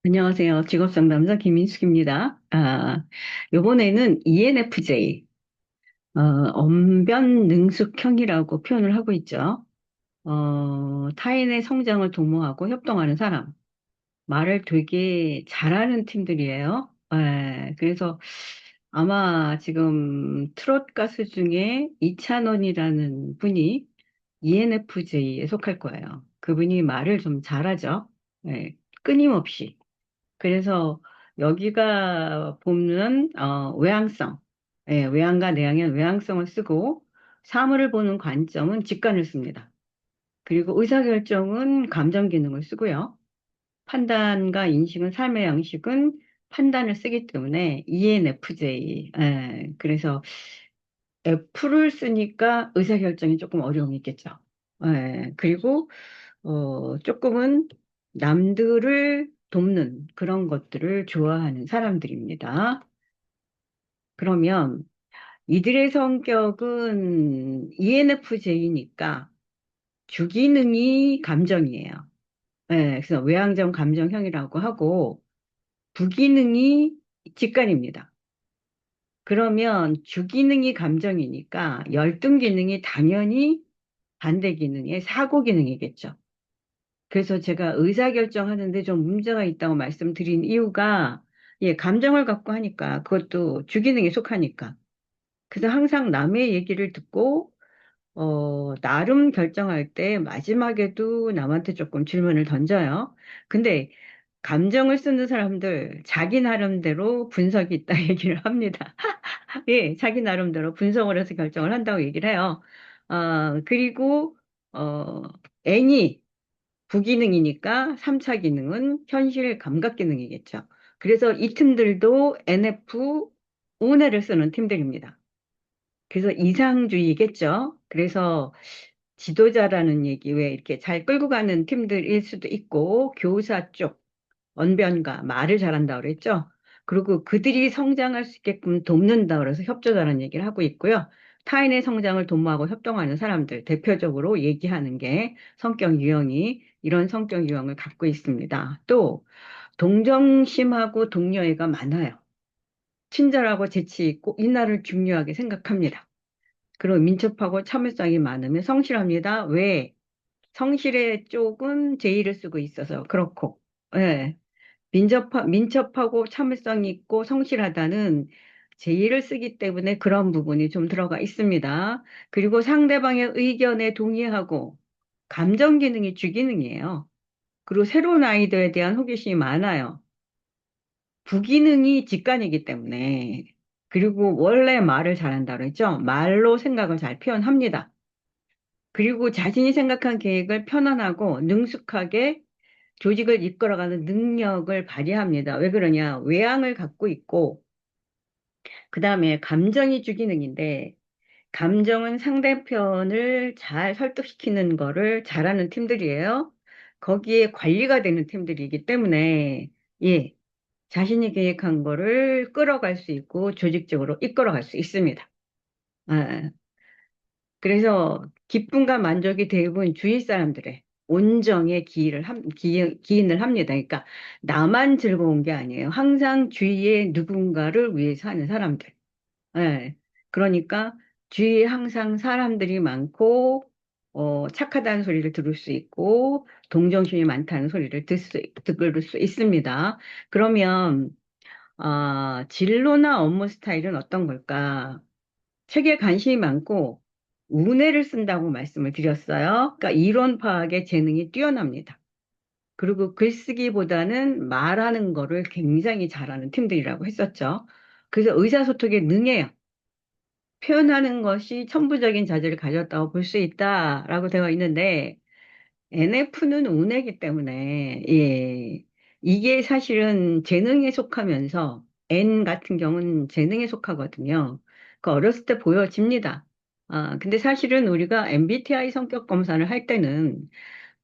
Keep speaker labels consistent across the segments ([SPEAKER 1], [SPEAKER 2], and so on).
[SPEAKER 1] 안녕하세요. 직업상담사 김인숙입니다. 요번에는 ENFJ, 언변능숙형이라고 표현을 하고 있죠. 타인의 성장을 도모하고 협동하는 사람. 말을 되게 잘하는 팀들이에요. 그래서 아마 지금 트롯 가수 중에 이찬원이라는 분이 ENFJ에 속할 거예요. 그분이 말을 좀 잘하죠. 예, 끊임없이. 그래서 여기가 보면 외향성, 외향과 내향의 외향성을 쓰고 사물을 보는 관점은 직관을 씁니다. 그리고 의사결정은 감정 기능을 쓰고요. 판단과 인식은 삶의 양식은 판단을 쓰기 때문에 ENFJ. 그래서 F를 쓰니까 의사결정이 조금 어려움이 있겠죠. 그리고 조금은 남들을 돕는 그런 것들을 좋아하는 사람들입니다. 그러면 이들의 성격은 ENFJ니까 주기능이 감정이에요. 그래서 외향적 감정형이라고 하고 부기능이 직관입니다. 그러면 주기능이 감정이니까 열등 기능이 당연히 반대 기능의 사고 기능이겠죠. 그래서 제가 의사결정하는데 좀 문제가 있다고 말씀드린 이유가, 감정을 갖고 하니까, 그것도 주기능에 속하니까. 그래서 항상 남의 얘기를 듣고, 나름 결정할 때 마지막에도 남한테 조금 질문을 던져요. 근데 감정을 쓰는 사람들, 자기 나름대로 분석이 있다 얘기를 합니다. 자기 나름대로 분석을 해서 결정을 한다고 얘기를 해요. 그리고, 어, N이 부기능이니까 3차 기능은 현실 감각 기능이겠죠. 그래서 이 팀들도 NF, 운해를 쓰는 팀들입니다. 그래서 이상주의겠죠. 그래서 지도자라는 얘기, 왜 이렇게 잘 끌고 가는 팀들일 수도 있고, 교사 쪽, 언변가, 말을 잘한다 그랬죠. 그리고 그들이 성장할 수 있게끔 돕는다 그래서 협조자라는 얘기를 하고 있고요. 타인의 성장을 도모하고 협동하는 사람들, 대표적으로 얘기하는 게 성격 유형이 이런 성격 유형을 갖고 있습니다. 또 동정심하고 동료애가 많아요. 친절하고 재치 있고 인하를 중요하게 생각합니다. 그리고 민첩하고 참을성이 많으면 성실합니다. 왜? 성실의 쪽은 제의를 쓰고 있어서 그렇고, 예. 민첩하고 참을성이 있고 성실하다는 제의를 쓰기 때문에 그런 부분이 좀 들어가 있습니다. 그리고 상대방의 의견에 동의하고 감정 기능이 주기능이에요. 그리고 새로운 아이디어에 대한 호기심이 많아요. 부기능이 직관이기 때문에. 그리고 원래 말을 잘한다 그랬죠? 말로 생각을 잘 표현합니다. 그리고 자신이 생각한 계획을 편안하고 능숙하게 조직을 이끌어가는 능력을 발휘합니다. 왜 그러냐? 외향을 갖고 있고, 그 다음에 감정이 주기능인데, 감정은 상대편을 잘 설득시키는 거를 잘하는 팀들이에요. 거기에 관리가 되는 팀들이기 때문에, 예, 자신이 계획한 거를 끌어갈 수 있고, 조직적으로 이끌어갈 수 있습니다. 아, 그래서 기쁨과 만족이 대부분 주위 사람들의 온정에 기인을 합니다. 그러니까 나만 즐거운 게 아니에요. 항상 주위에 누군가를 위해서 하는 사람들. 예. 그러니까 주위에 항상 사람들이 많고, 착하다는 소리를 들을 수 있고, 동정심이 많다는 소리를 들을 수 있습니다. 그러면, 진로나 업무 스타일은 어떤 걸까? 책에 관심이 많고 우뇌를 쓴다고 말씀을 드렸어요. 그러니까 이론 파악에 재능이 뛰어납니다. 그리고 글쓰기보다는 말하는 거를 굉장히 잘하는 팀들이라고 했었죠. 그래서 의사소통에 능해요. 표현하는 것이 천부적인 자질을 가졌다고 볼 수 있다라고 되어 있는데 NF는 운이기 때문에, 이게 사실은 재능에 속하면서, N 같은 경우는 재능에 속하거든요. 그 어렸을 때 보여집니다. 근데 사실은 우리가 MBTI 성격 검사를 할 때는,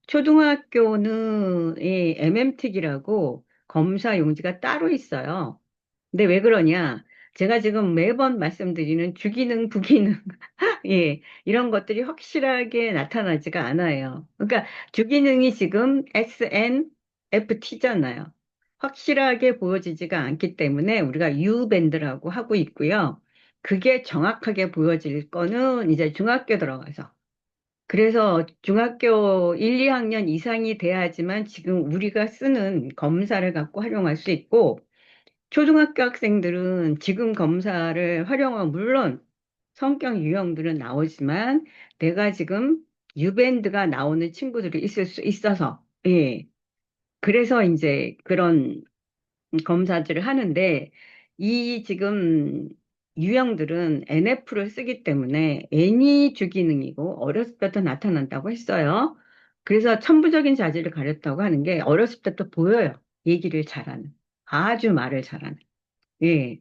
[SPEAKER 1] 초등학교는 이 MMT이라고 검사 용지가 따로 있어요. 근데 왜 그러냐? 제가 지금 매번 말씀드리는 주기능, 부기능, 이런 것들이 확실하게 나타나지가 않아요. 그러니까 주기능이 지금 SNFT잖아요. 확실하게 보여지지가 않기 때문에 우리가 U밴드라고 하고 있고요. 그게 정확하게 보여질 거는 이제 중학교 들어가서. 그래서 중학교 1, 2학년 이상이 돼야지만 지금 우리가 쓰는 검사를 갖고 활용할 수 있고, 초등학교 학생들은 지금 검사를 활용하면 물론 성격 유형들은 나오지만 내가 지금 유밴드가 나오는 친구들이 있을 수 있어서, 예. 그래서 이제 그런 검사들을 하는데 이 지금 유형들은 NF를 쓰기 때문에 N이 주기능이고 어렸을 때부터 나타난다고 했어요. 그래서 천부적인 자질을 가렸다고 하는 게 어렸을 때부터 보여요. 얘기를 잘하는. 아주 말을 잘하는. 예.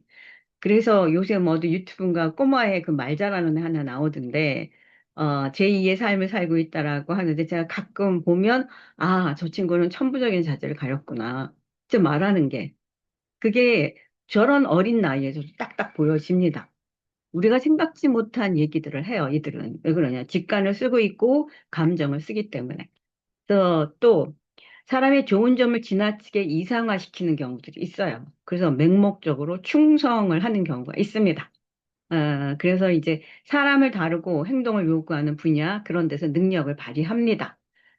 [SPEAKER 1] 그래서 요새 뭐 어디 유튜브인가 꼬마의 그 말 잘하는 애 하나 나오던데, 제2의 삶을 살고 있다라고 하는데 제가 가끔 보면, 아, 저 친구는 천부적인 자질을 가렸구나. 진짜 말하는 게. 그게 저런 어린 나이에서 딱딱 보여집니다. 우리가 생각지 못한 얘기들을 해요, 이들은. 왜 그러냐. 직관을 쓰고 있고, 감정을 쓰기 때문에. 그래서 또, 사람의 좋은 점을 지나치게 이상화시키는 경우들이 있어요. 그래서 맹목적으로 충성을 하는 경우가 있습니다. 그래서 이제 사람을 다루고 행동을 요구하는 분야, 그런 데서 능력을 발휘합니다.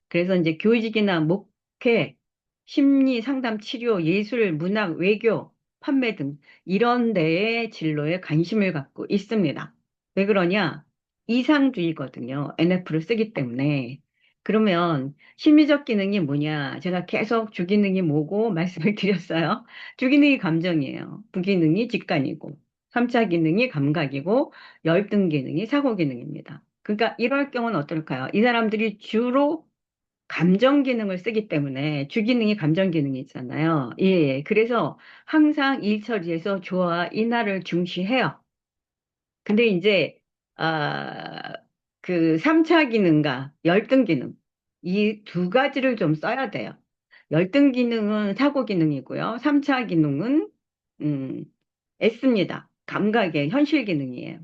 [SPEAKER 1] 그래서 이제 교직이나 목회, 심리, 상담, 치료, 예술, 문학, 외교, 판매 등 이런 데에 진로에 관심을 갖고 있습니다. 왜 그러냐? 이상주의거든요. NF를 쓰기 때문에. 그러면 심리적 기능이 뭐냐? 제가 계속 주기능이 뭐고 말씀을 드렸어요. 주기능이 감정이에요. 부기능이 직관이고. 3차 기능이 감각이고 열등 기능이 사고 기능입니다. 그러니까 이럴 경우는 어떨까요? 이 사람들이 주로 감정 기능을 쓰기 때문에 주 기능이 감정 기능이잖아요. 예, 예. 그래서 항상 일 처리에서 조화, 인하를 중시해요. 근데 이제 아, 그 3차 기능과 열등 기능 이 두 가지를 좀 써야 돼요. 열등 기능은 사고 기능이고요. 3차 기능은 음, S입니다. 감각의 현실 기능이에요.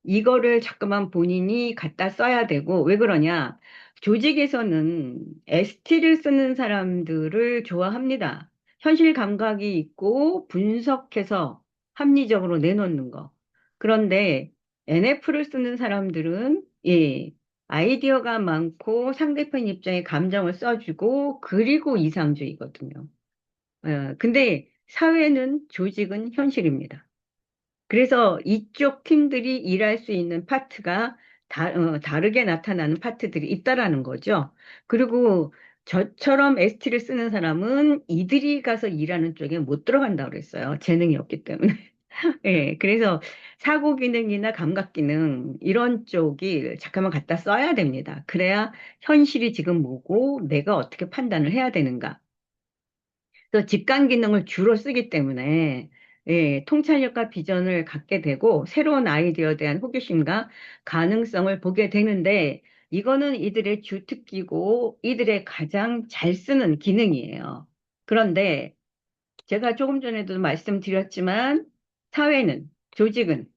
[SPEAKER 1] 이거를 자꾸만 본인이 갖다 써야 되고, 왜 그러냐? 조직에서는 ST를 쓰는 사람들을 좋아합니다. 현실 감각이 있고 분석해서 합리적으로 내놓는 거. 그런데 NF를 쓰는 사람들은, 예, 아이디어가 많고 상대편 입장에 감정을 써주고, 그리고 이상주의거든요. 근데 사회는 조직은 현실입니다. 그래서 이쪽 팀들이 일할 수 있는 파트가 다르게 나타나는 파트들이 있다라는 거죠. 그리고 저처럼 ST를 쓰는 사람은 이들이 가서 일하는 쪽에 못 들어간다고 그랬어요. 재능이 없기 때문에. 예, 그래서 사고 기능이나 감각 기능, 이런 쪽이 잠깐만 갖다 써야 됩니다. 그래야 현실이 지금 뭐고 내가 어떻게 판단을 해야 되는가. 또 직관 기능을 주로 쓰기 때문에 예, 통찰력과 비전을 갖게 되고 새로운 아이디어에 대한 호기심과 가능성을 보게 되는데 이거는 이들의 주특기고 이들의 가장 잘 쓰는 기능이에요. 그런데 제가 조금 전에도 말씀드렸지만 사회는, 조직은,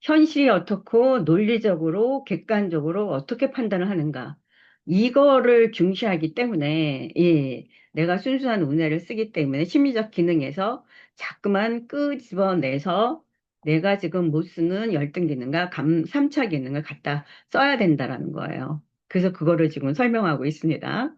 [SPEAKER 1] 현실이 어떻고 논리적으로, 객관적으로 어떻게 판단을 하는가. 이거를 중시하기 때문에, 예, 내가 순수한 우뇌를 쓰기 때문에 심리적 기능에서 자꾸만 끄집어내서 내가 지금 못 쓰는 열등 기능과 3차 기능을 갖다 써야 된다라는 거예요. 그래서 그거를 지금 설명하고 있습니다.